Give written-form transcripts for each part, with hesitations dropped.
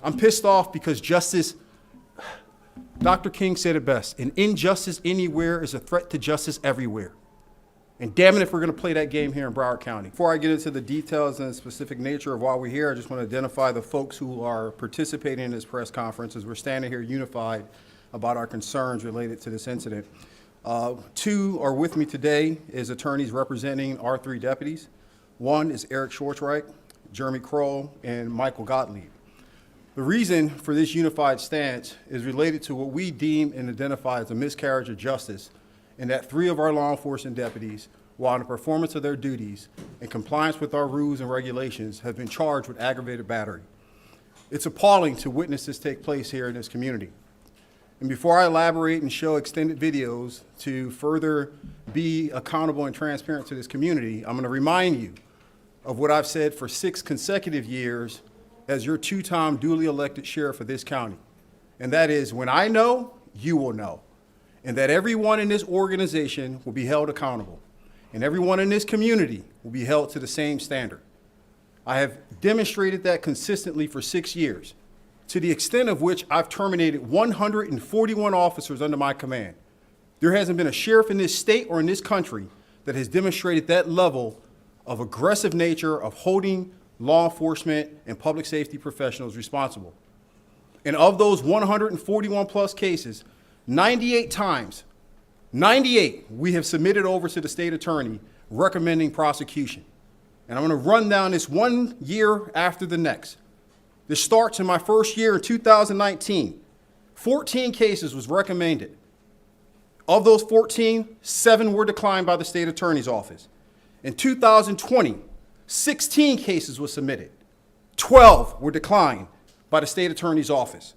I'm pissed off because justice, Dr. King said it best, an injustice anywhere is a threat to justice everywhere. And damn it if we're going to play that game here in Broward County. Before I get into the details and the specific nature of why we're here, I just want to identify the folks who are participating in this press conference as we're standing here unified about our concerns related to this incident. Two are with me today as attorneys representing our three deputies. One is Eric Schwartzreich, Jeremy Kroll, and Michael Gottlieb. The reason for this unified stance is related to what we deem and identify as a miscarriage of justice, and that three of our law enforcement deputies, while in the performance of their duties in compliance with our rules and regulations, have been charged with aggravated battery. It's appalling to witness this take place here in this community. And before I elaborate and show extended videos to further be accountable and transparent to this community, I'm going to remind you of what I've said for 6 consecutive years as your two-time duly elected sheriff of this county. And that is, when I know, you will know. And that everyone in this organization will be held accountable. And everyone in this community will be held to the same standard. I have demonstrated that consistently for 6 years, to the extent of which I've terminated 141 officers under my command. There hasn't been a sheriff in this state or in this country that has demonstrated that level of aggressive nature of holding law enforcement and public safety professionals responsible. And of those 141 plus cases, 98 times, 98, we have submitted over to the state attorney recommending prosecution. And I'm going to run down this one year after the next. This starts in my first year in 2019. 14 cases was recommended. Of those 14, 7 were declined by the state attorney's office. In 2020, 16 cases were submitted. 12 were declined by the state attorney's office.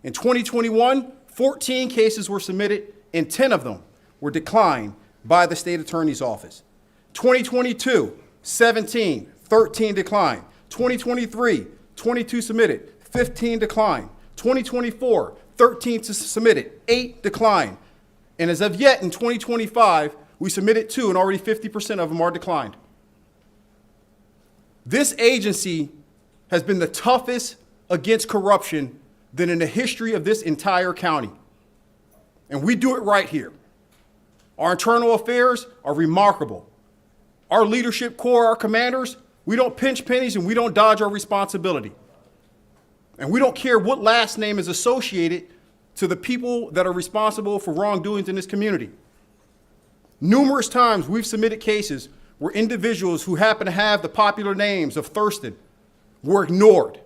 In 2021, 14 cases were submitted and 10 of them were declined by the state attorney's office. 2022, 17, 13 declined. 2023, 22 submitted, 15 declined. 2024, 13 submitted, 8 declined. And as of yet in 2025, we submitted 2 and already 50% of them are declined. This agency has been the toughest against corruption than in the history of this entire county. And we do it right here. Our internal affairs are remarkable. Our leadership core, our commanders, we don't pinch pennies and we don't dodge our responsibility. And we don't care what last name is associated to the people that are responsible for wrongdoings in this community. Numerous times we've submitted cases where individuals who happen to have the popular names of Thurston were ignored.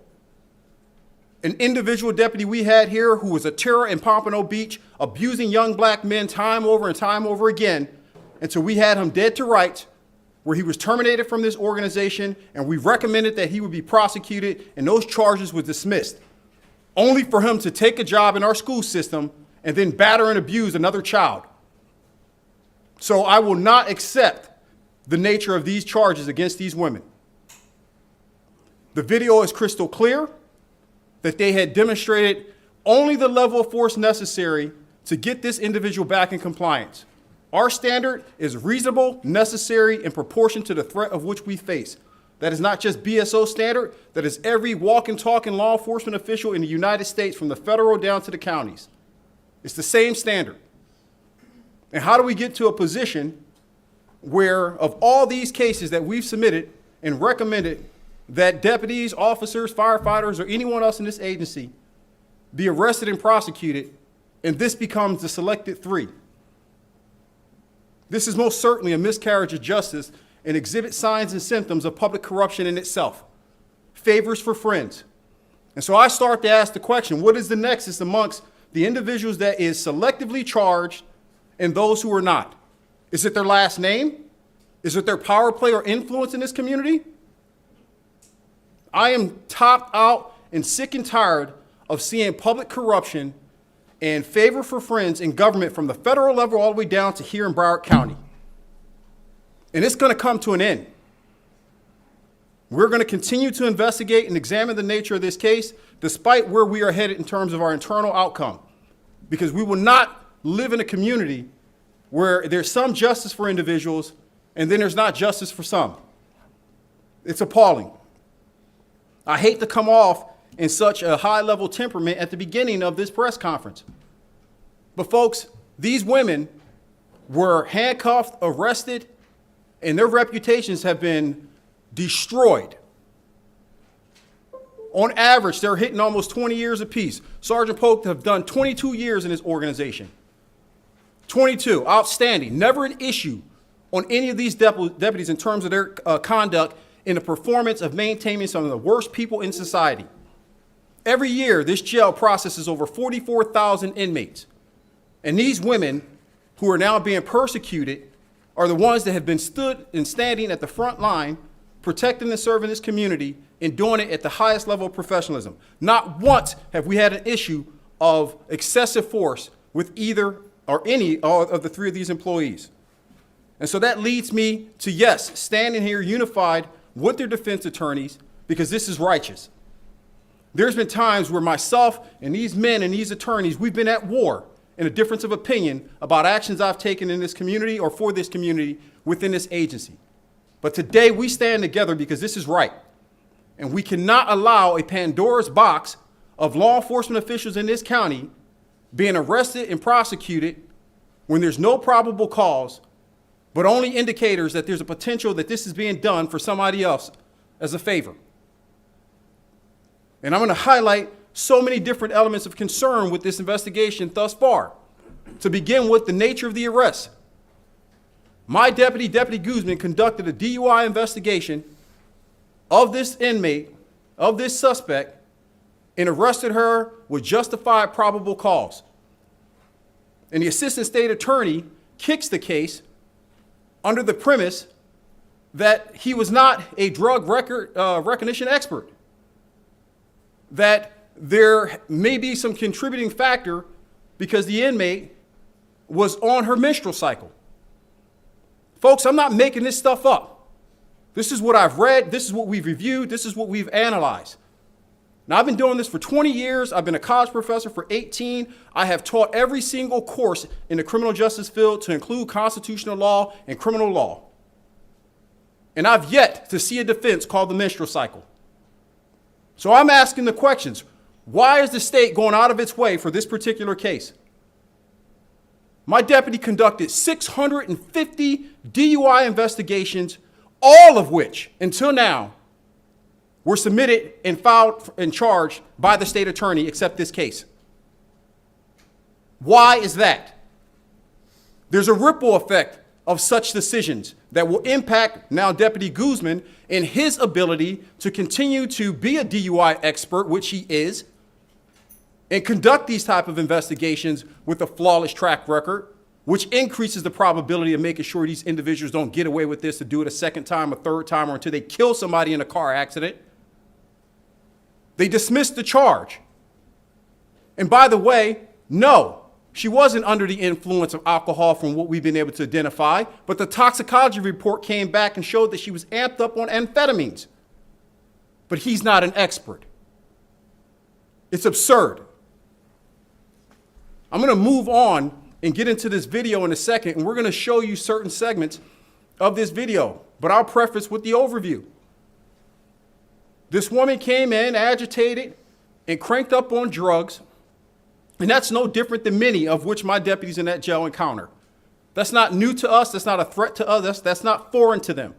An individual deputy we had here who was a terror in Pompano Beach, abusing young black men time over and time over again, until we had him dead to rights, where he was terminated from this organization, and we recommended that he would be prosecuted, and those charges were dismissed, only for him to take a job in our school system and then batter and abuse another child. So I will not accept the nature of these charges against these women. The video is crystal clear that they had demonstrated only the level of force necessary to get this individual back in compliance. Our standard is reasonable, necessary, in proportion to the threat of which we face. That is not just BSO standard, that is every walking, talking law enforcement official in the United States, from the federal down to the counties. It's the same standard. And how do we get to a position where, of all these cases that we've submitted and recommended, that deputies, officers, firefighters, or anyone else in this agency be arrested and prosecuted, and this becomes the selected 3? This is most certainly a miscarriage of justice and exhibits signs and symptoms of public corruption in itself. Favors for friends. And so I start to ask the question, what is the nexus amongst the individuals that is selectively charged and those who are not? Is it their last name? Is it their power play or influence in this community? I am topped out and sick and tired of seeing public corruption and favor for friends in government from the federal level all the way down to here in Broward County. And it's going to come to an end. We're going to continue to investigate and examine the nature of this case, despite where we are headed in terms of our internal outcome, because we will not live in a community where there's some justice for individuals and then there's not justice for some. It's appalling. I hate to come off in such a high-level temperament at the beginning of this press conference. But folks, these women were handcuffed, arrested, and their reputations have been destroyed. On average, they're hitting almost 20 years apiece. Sergeant Polk have done 22 years in this organization. 22, outstanding. Never an issue on any of these deputies in terms of their conduct in the performance of maintaining some of the worst people in society. Every year, this jail processes over 44,000 inmates. And these women who are now being persecuted are the ones that have been stood and standing at the front line, protecting and serving this community and doing it at the highest level of professionalism. Not once have we had an issue of excessive force with either or any of the three of these employees. And so that leads me to, yes, standing here unified with their defense attorneys, because this is righteous. There's been times where myself and these men and these attorneys, we've been at war in a difference of opinion about actions I've taken in this community or for this community within this agency. But today we stand together because this is right. And we cannot allow a Pandora's box of law enforcement officials in this county being arrested and prosecuted when there's no probable cause, but only indicators that there's a potential that this is being done for somebody else as a favor. And I'm going to highlight so many different elements of concern with this investigation thus far. To begin with, the nature of the arrest. My deputy, Deputy Guzman, conducted a DUI investigation of this inmate, of this suspect, and arrested her with justified probable cause. And the assistant state attorney kicks the case under the premise that he was not a drug recognition expert, that there may be some contributing factor because the inmate was on her menstrual cycle. Folks, I'm not making this stuff up. This is what I've read. This is what we've reviewed. This is what we've analyzed. Now, I've been doing this for 20 years. I've been a college professor for 18. I have taught every single course in the criminal justice field to include constitutional law and criminal law. And I've yet to see a defense called the menstrual cycle. So I'm asking the questions. Why is the state going out of its way for this particular case? My deputy conducted 650 DUI investigations, all of which, until now, were submitted and filed and charged by the state attorney, except this case. Why is that? There's a ripple effect of such decisions that will impact now Deputy Guzman in his ability to continue to be a DUI expert, which he is, and conduct these type of investigations with a flawless track record, which increases the probability of making sure these individuals don't get away with this to do it a second time, a third time, or until they kill somebody in a car accident. They dismissed the charge. And by the way, no, she wasn't under the influence of alcohol from what we've been able to identify, but the toxicology report came back and showed that she was amped up on amphetamines. But he's not an expert. It's absurd. I'm going to move on and get into this video in a second, and we're going to show you certain segments of this video, but I'll preface with the overview. This woman came in agitated and cranked up on drugs, and that's no different than many of which my deputies in that jail encounter. That's not new to us. That's not a threat to others. That's not foreign to them.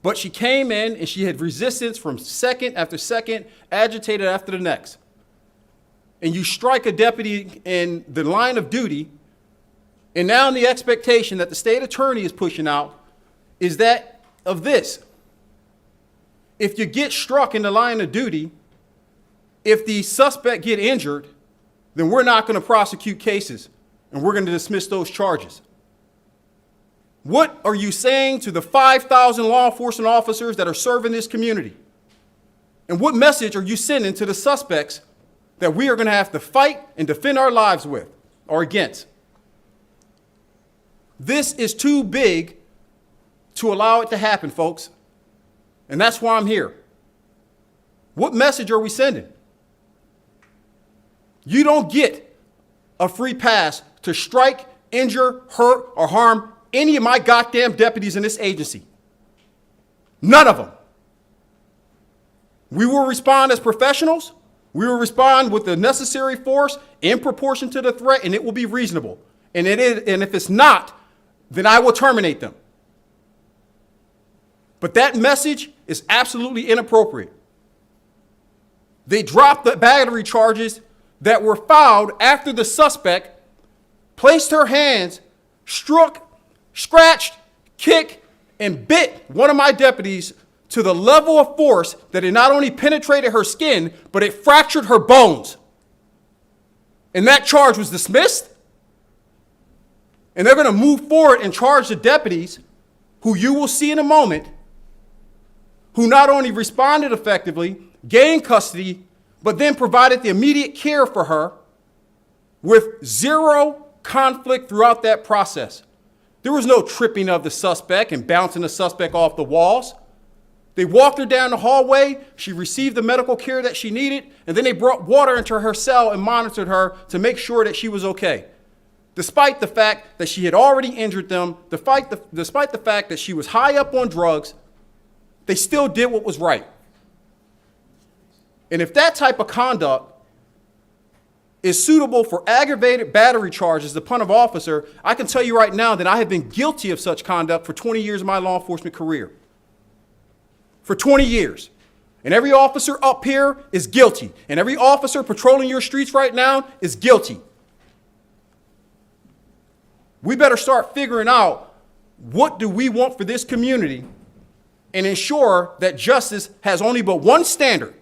But she came in and she had resistance from second after second, agitated after the next. And you strike a deputy in the line of duty, and now the expectation that the state attorney is pushing out is that of this. If you get struck in the line of duty, if the suspect get injured, then we're not going to prosecute cases, and we're going to dismiss those charges. What are you saying to the 5,000 law enforcement officers that are serving this community? And what message are you sending to the suspects that we are going to have to fight and defend our lives with or against? This is too big to allow it to happen, folks. And that's why I'm here. What message are we sending? You don't get a free pass to strike, injure, hurt, or harm any of my goddamn deputies in this agency. None of them. We will respond as professionals. We will respond with the necessary force in proportion to the threat, and it will be reasonable. And if it's not, then I will terminate them. But that message is absolutely inappropriate. They dropped the battery charges that were filed after the suspect placed her hands, struck, scratched, kicked, and bit one of my deputies to the level of force that it not only penetrated her skin, but it fractured her bones. And that charge was dismissed. And they're going to move forward and charge the deputies, who you will see in a moment, who not only responded effectively, gained custody, but then provided the immediate care for her with zero conflict throughout that process. There was no tripping of the suspect and bouncing the suspect off the walls. They walked her down the hallway. She received the medical care that she needed, and then they brought water into her cell and monitored her to make sure that she was okay. Despite the fact that she had already injured them, despite the fact that she was high up on drugs, they still did what was right. And if that type of conduct is suitable for aggravated battery charges upon an officer, I can tell you right now that I have been guilty of such conduct for 20 years of my law enforcement career. For 20 years. And every officer up here is guilty. And every officer patrolling your streets right now is guilty. We better start figuring out what do we want for this community and ensure that justice has only but one standard.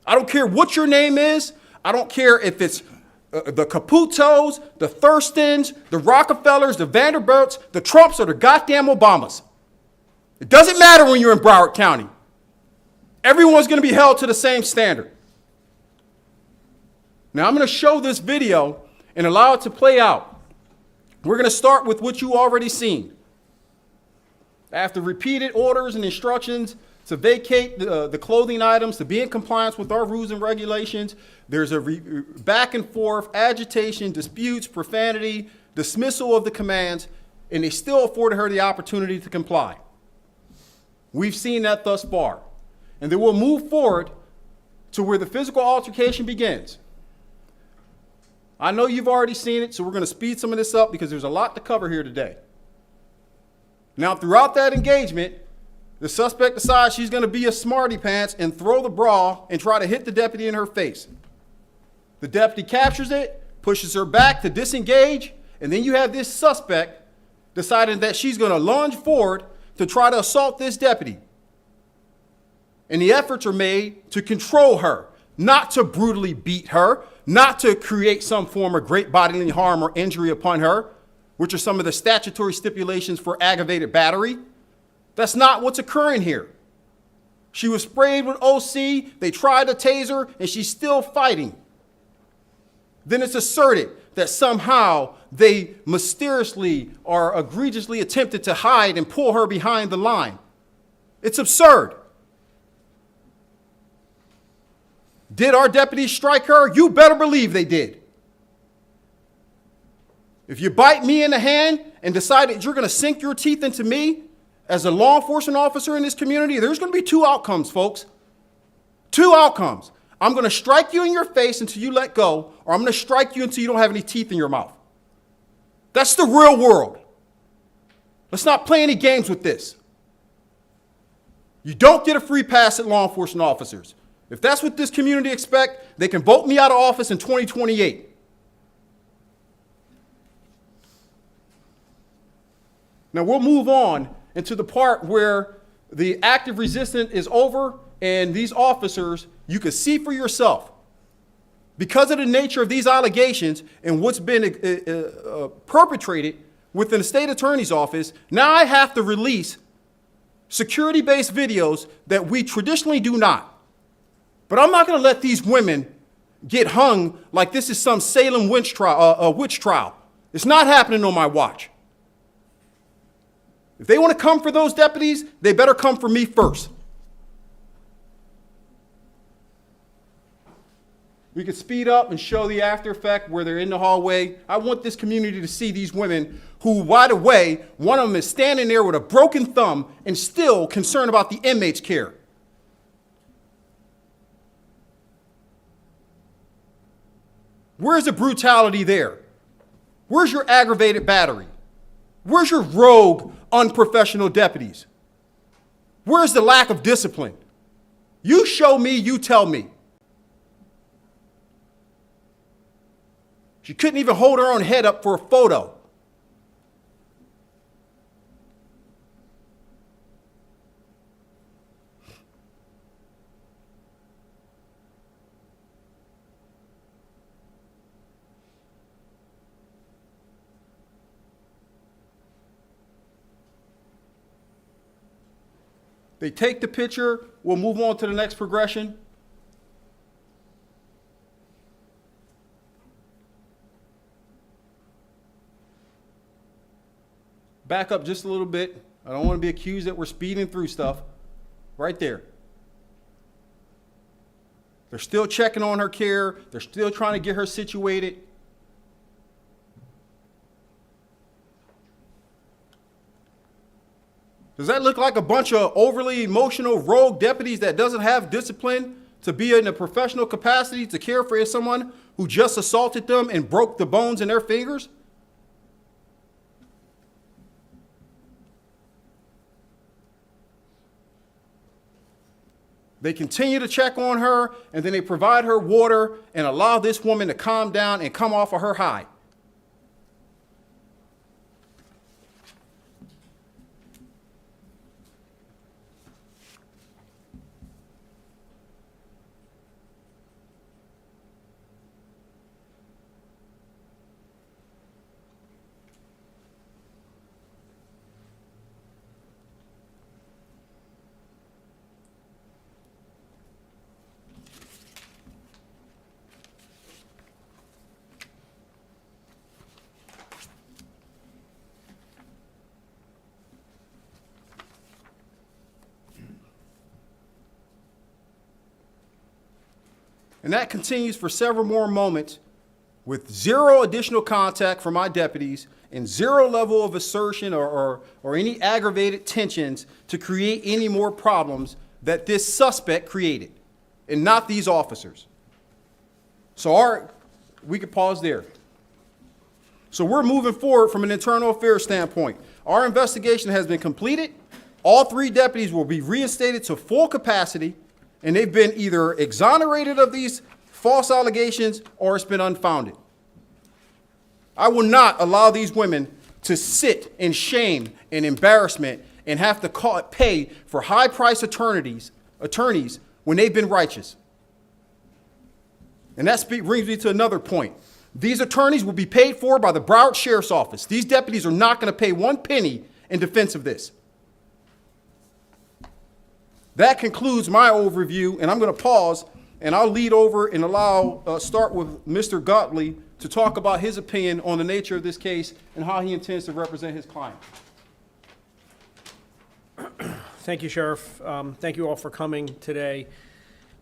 I don't care what your name is. I don't care if it's the Caputos, the Thurstons, the Rockefellers, the Vanderbilts, the Trumps, or the goddamn Obamas. It doesn't matter when you're in Broward County. Everyone's going to be held to the same standard. Now I'm going to show this video and allow it to play out. We're going to start with what you already seen. After repeated orders and instructions to vacate the clothing items, to be in compliance with our rules and regulations, there's a back and forth, agitation, disputes, profanity, dismissal of the commands, and they still afforded her the opportunity to comply. We've seen that thus far. And then we'll move forward to where the physical altercation begins. I know you've already seen it, so we're going to speed some of this up because there's a lot to cover here today. Now, throughout that engagement, the suspect decides she's going to be a smarty pants and throw the bra and try to hit the deputy in her face. The deputy captures it, pushes her back to disengage, and then you have this suspect deciding that she's going to lunge forward to try to assault this deputy. And the efforts are made to control her, not to brutally beat her, not to create some form of great bodily harm or injury upon her, which are some of the statutory stipulations for aggravated battery. That's not what's occurring here. She was sprayed with OC, they tried to tase her, and she's still fighting. Then it's asserted that somehow they mysteriously or egregiously attempted to hide and pull her behind the line. It's absurd. Did our deputies strike her? You better believe they did. If you bite me in the hand and decide that you're going to sink your teeth into me as a law enforcement officer in this community, there's going to be two outcomes, folks. Two outcomes. I'm going to strike you in your face until you let go, or I'm going to strike you until you don't have any teeth in your mouth. That's the real world. Let's not play any games with this. You don't get a free pass at law enforcement officers. If that's what this community expects, they can vote me out of office in 2028. Now we'll move on into the part where the active resistance is over and these officers, you can see for yourself, because of the nature of these allegations and what's been perpetrated within the state attorney's office, now I have to release security-based videos that we traditionally do not. But I'm not going to let these women get hung like this is some Salem witch trial. It's not happening on my watch. If they want to come for those deputies, they better come for me first. We could speed up and show the after effect where they're in the hallway. I want this community to see these women who, by the way, one of them is standing there with a broken thumb and still concerned about the inmate's care. Where's the brutality there? Where's your aggravated battery? Where's your rogue, unprofessional deputies? Where's the lack of discipline? You show me, you tell me. She couldn't even hold her own head up for a photo. They take the picture, we'll move on to the next progression. Back up just a little bit. I don't want to be accused that we're speeding through stuff. Right there. They're still checking on her care. They're still trying to get her situated. Does that look like a bunch of overly emotional rogue deputies that doesn't have discipline to be in a professional capacity to care for someone who just assaulted them and broke the bones in their fingers? They continue to check on her, and then they provide her water and allow this woman to calm down and come off of her high. And that continues for several more moments with zero additional contact from my deputies and zero level of assertion or any aggravated tensions to create any more problems that this suspect created, and not these officers. So we could pause there. So we're moving forward from an internal affairs standpoint. Our investigation has been completed. All 3 deputies will be reinstated to full capacity, and they've been either exonerated of these false allegations or it's been unfounded. I will not allow these women to sit in shame and embarrassment and have to pay for high-priced attorneys when they've been righteous. And that brings me to another point. These attorneys will be paid for by the Broward Sheriff's Office. These deputies are not going to pay 1 penny in defense of this. That concludes my overview, and I'm going to pause, and I'll lead over and start with Mr. Gottlieb to talk about his opinion on the nature of this case and how he intends to represent his client. Thank you, Sheriff. Thank you all for coming today.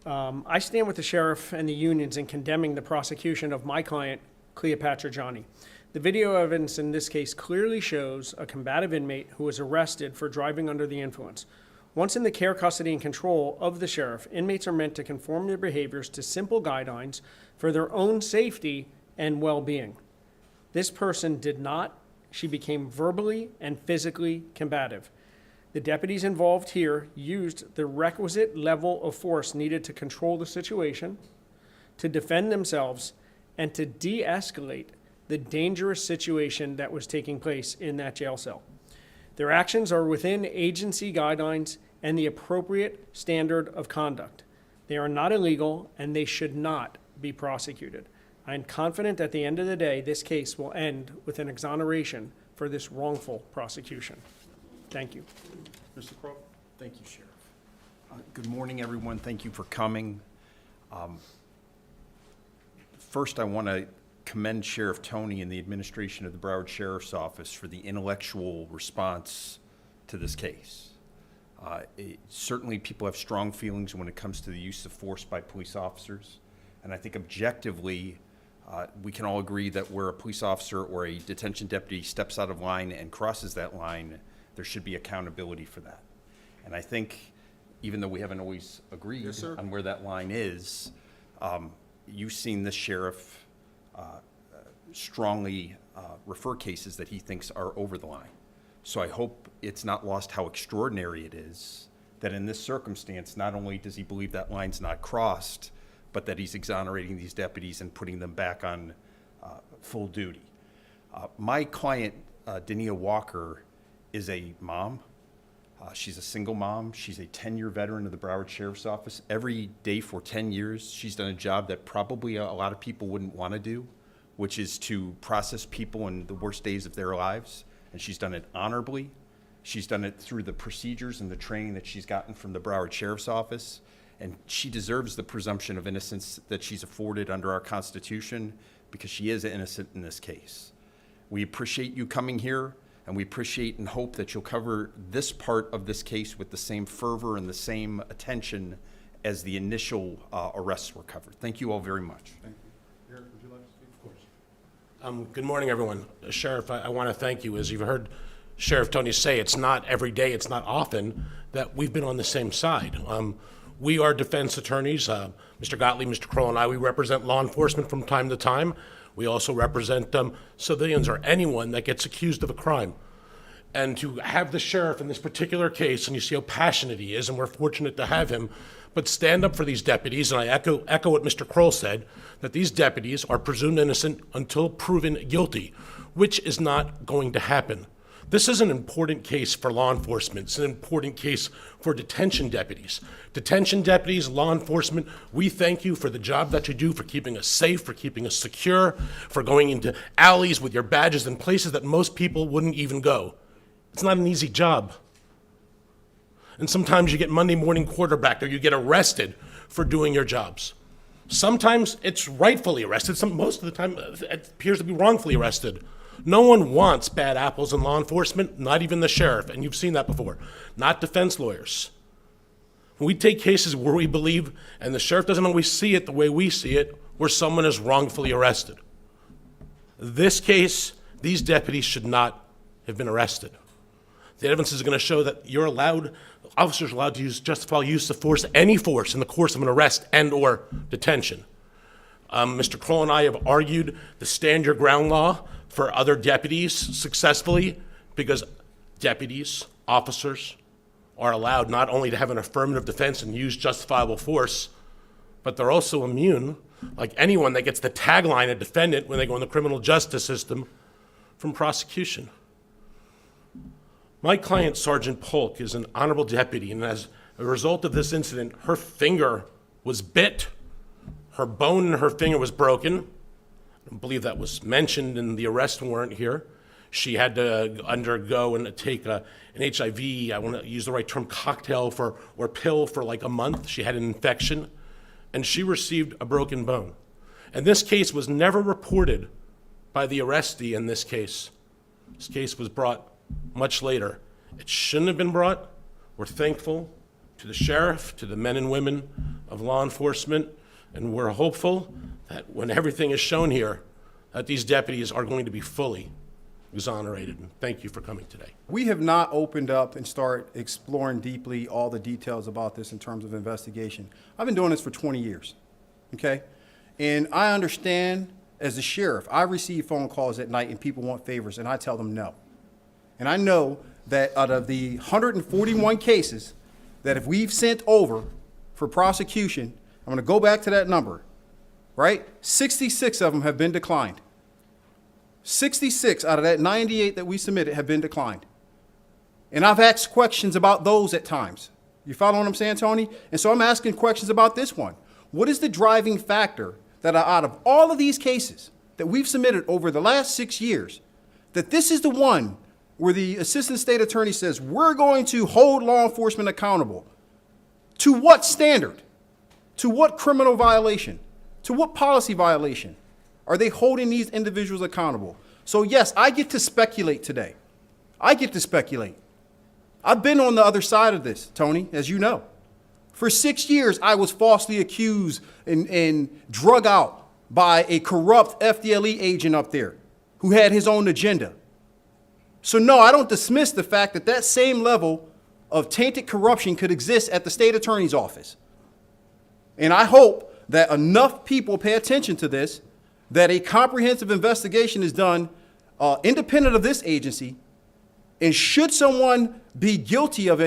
I stand with the sheriff and the unions in condemning the prosecution of my client, Cleopatra Johnny. The video evidence in this case clearly shows a combative inmate who was arrested for driving under the influence. Once in the care, custody, and control of the sheriff, inmates are meant to conform their behaviors to simple guidelines for their own safety and well-being. This person did not. She became verbally and physically combative. The deputies involved here used the requisite level of force needed to control the situation, to defend themselves, and to de-escalate the dangerous situation that was taking place in that jail cell. Their actions are within agency guidelines and the appropriate standard of conduct. They are not illegal, and they should not be prosecuted. I am confident at the end of the day, this case will end with an exoneration for this wrongful prosecution. Thank you. Mr. Crow? Thank you, Sheriff. Good morning, everyone. Thank you for coming. First, I want to commend Sheriff Toney and the administration of the Broward Sheriff's Office for the intellectual response to this case. Certainly, people have strong feelings when it comes to the use of force by police officers, and I think objectively, we can all agree that where a police officer or a detention deputy steps out of line and crosses that line, there should be accountability for that. And I think, even though we haven't always agreed on where that line is, you've seen this sheriff strongly refer cases that he thinks are over the line. So I hope it's not lost how extraordinary it is that in this circumstance, not only does he believe that line's not crossed, but that he's exonerating these deputies and putting them back on full duty. My client, Dania Walker, is a mom. She's a single mom. She's a 10-year veteran of the Broward Sheriff's Office. Every day for 10 years, she's done a job that probably a lot of people wouldn't want to do, which is to process people in the worst days of their lives. And she's done it honorably. She's done it through the procedures and the training that she's gotten from the Broward Sheriff's Office. And she deserves the presumption of innocence that she's afforded under our Constitution because she is innocent in this case. We appreciate you coming here, and we appreciate and hope that you'll cover this part of this case with the same fervor and the same attention as the initial arrests were covered. Thank you all very much. Thank you. Eric, would you like to speak? Of course. Good morning, everyone. Sheriff, I want to thank you. As you've heard Sheriff Tony say, it's not every day, it's not often that we've been on the same side. We are defense attorneys. Mr. Gottlieb, Mr. Kroll, and I, we represent law enforcement from time to time. We also represent civilians or anyone that gets accused of a crime. And to have the sheriff in this particular case, and you see how passionate he is, and we're fortunate to have him, but stand up for these deputies, and I echo what Mr. Kroll said, that these deputies are presumed innocent until proven guilty, which is not going to happen. This is an important case for law enforcement. It's an important case for detention deputies. Detention deputies, law enforcement, we thank you for the job that you do, for keeping us safe, for keeping us secure, for going into alleys with your badges in places that most people wouldn't even go. It's not an easy job. And sometimes you get Monday morning quarterbacked or you get arrested for doing your jobs. Sometimes it's rightfully arrested. Most of the time it appears to be wrongfully arrested. No one wants bad apples in law enforcement, not even the sheriff, and you've seen that before, not defense lawyers. We take cases where we believe, and the sheriff doesn't always see it the way we see it, where someone is wrongfully arrested. This case, these deputies should not have been arrested. The evidence is going to show that officers are allowed to use justifiable use of force, any force, in the course of an arrest and or detention. Mr. Kroll and I have argued the stand your ground law for other deputies successfully because deputies, officers, are allowed not only to have an affirmative defense and use justifiable force, but they're also immune, like anyone that gets the tagline of defendant when they go in the criminal justice system, from prosecution. My client, Sergeant Polk, is an honorable deputy, and as a result of this incident, her finger was bit. Her bone in her finger was broken. I don't believe that was mentioned in the arrest warrant here. She had to undergo and take an HIV, I want to use the right term, cocktail or pill for like a month. She had an infection, and she received a broken bone. And this case was never reported by the arrestee in this case. This case was brought much later. It shouldn't have been brought. We're thankful to the sheriff, to the men and women of law enforcement, and we're hopeful that when everything is shown here, that these deputies are going to be fully exonerated. And thank you for coming today. We have not opened up and start exploring deeply all the details about this in terms of investigation. I've been doing this for 20 years, okay? And I understand as a sheriff, I receive phone calls at night and people want favors and I tell them no. And I know that out of the 141 cases that if we've sent over for prosecution, I'm going to go back to that number, right? 66 of them have been declined. 66 out of that 98 that we submitted have been declined. And I've asked questions about those at times. You follow what I'm saying, Tony? And so I'm asking questions about this one. What is the driving factor that out of all of these cases that we've submitted over the last 6 years, that this is the one where the assistant state attorney says, we're going to hold law enforcement accountable? To what standard? To what criminal violation? To what policy violation are they holding these individuals accountable? So yes, I get to speculate today. I get to speculate. I've been on the other side of this, Tony, as you know. For 6 years, I was falsely accused and drug out by a corrupt FDLE agent up there who had his own agenda. So no, I don't dismiss the fact that that same level of tainted corruption could exist at the state attorney's office. And I hope that enough people pay attention to this that a comprehensive investigation is done independent of this agency, and should someone be guilty of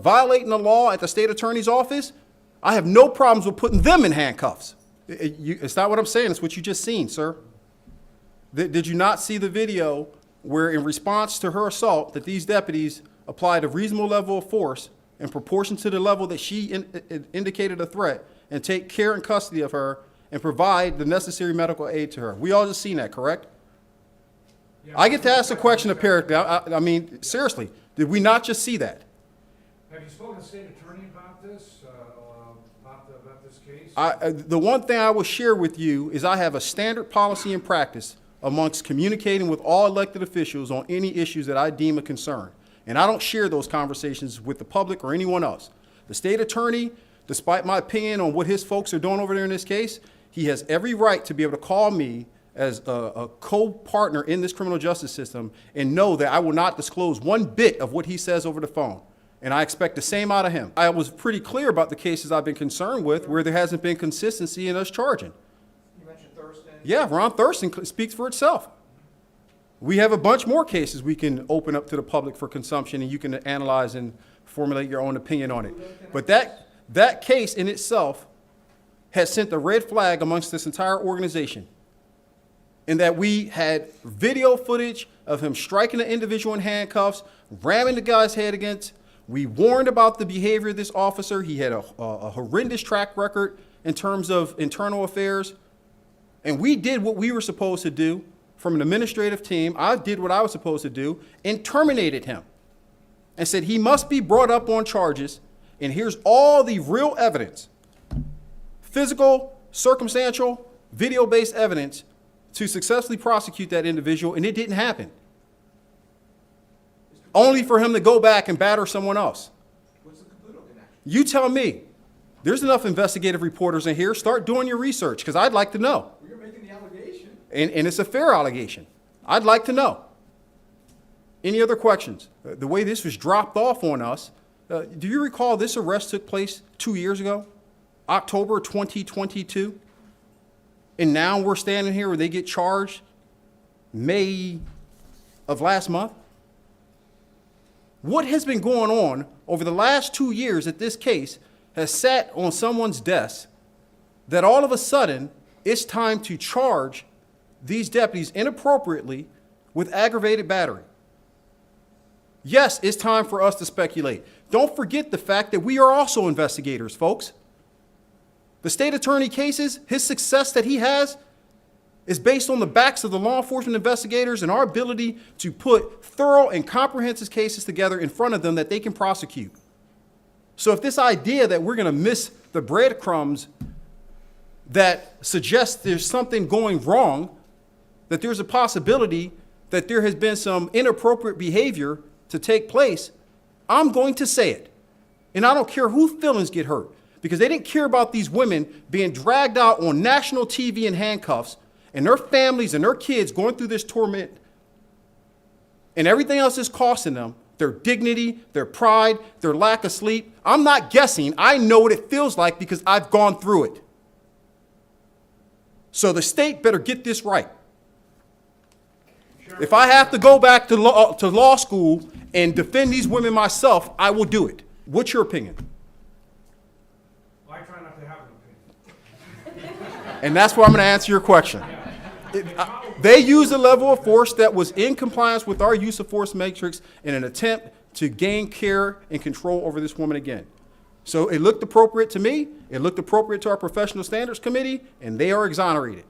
violating the law at the state attorney's office, I have no problems with putting them in handcuffs. It's not what I'm saying, it's what you just seen, sir. Did you not see the video where, in response to her assault, that these deputies applied a reasonable level of force in proportion to the level that she indicated a threat, and take care and custody of her and provide the necessary medical aid to her? We all just seen that, correct? Yeah, I get to ask the question apparently. I mean, seriously, did we not just see that? Have you spoken to the state attorney about this, about this case? The one thing I will share with you is I have a standard policy and practice amongst communicating with all elected officials on any issues that I deem a concern. And I don't share those conversations with the public or anyone else. The state attorney, despite my opinion on what his folks are doing over there in this case, he has every right to be able to call me as a co-partner in this criminal justice system and know that I will not disclose one bit of what he says over the phone. And I expect the same out of him. I was pretty clear about the cases I've been concerned with where there hasn't been consistency in us charging. You mentioned Thurston. Yeah, Ron Thurston speaks for itself. We have a bunch more cases we can open up to the public for consumption, and you can analyze and formulate your own opinion on it. But that case in itself has sent a red flag amongst this entire organization, in that we had video footage of him striking an individual in handcuffs, ramming the guy's head against. We warned about the behavior of this officer. He had a horrendous track record in terms of internal affairs. And we did what we were supposed to do from an administrative team. I did what I was supposed to do and terminated him and said he must be brought up on charges. And here's all the real evidence, physical, circumstantial, video-based evidence to successfully prosecute that individual, and it didn't happen. Only for him to go back and batter someone else. What's the Caputo connection? You tell me. There's enough investigative reporters in here. Start doing your research, because I'd like to know. Well, you're making the allegation. And it's a fair allegation. I'd like to know. Any other questions? The way this was dropped off on us, do you recall this arrest took place 2 years ago? October 2022? And now we're standing here where they get charged May of last month? What has been going on over the last 2 years that this case has sat on someone's desk that all of a sudden it's time to charge these deputies inappropriately with aggravated battery? Yes, it's time for us to speculate. Don't forget the fact that we are also investigators, folks. The state attorney cases, his success that he has is based on the backs of the law enforcement investigators and our ability to put thorough and comprehensive cases together in front of them that they can prosecute. So if this idea that we're going to miss the breadcrumbs that suggests there's something going wrong, that there's a possibility that there has been some inappropriate behavior to take place, I'm going to say it. And I don't care whose feelings get hurt, because they didn't care about these women being dragged out on national TV in handcuffs and their families and their kids going through this torment and everything else is costing them, their dignity, their pride, their lack of sleep. I'm not guessing. I know what it feels like because I've gone through it. So the state better get this right. If I have to go back to law school and defend these women myself, I will do it. What's your opinion? Well, I try not to have an opinion. And that's where I'm going to answer your question. They used a level of force that was in compliance with our use of force matrix in an attempt to gain care and control over this woman again. So it looked appropriate to me, it looked appropriate to our professional standards committee, and they are exonerated.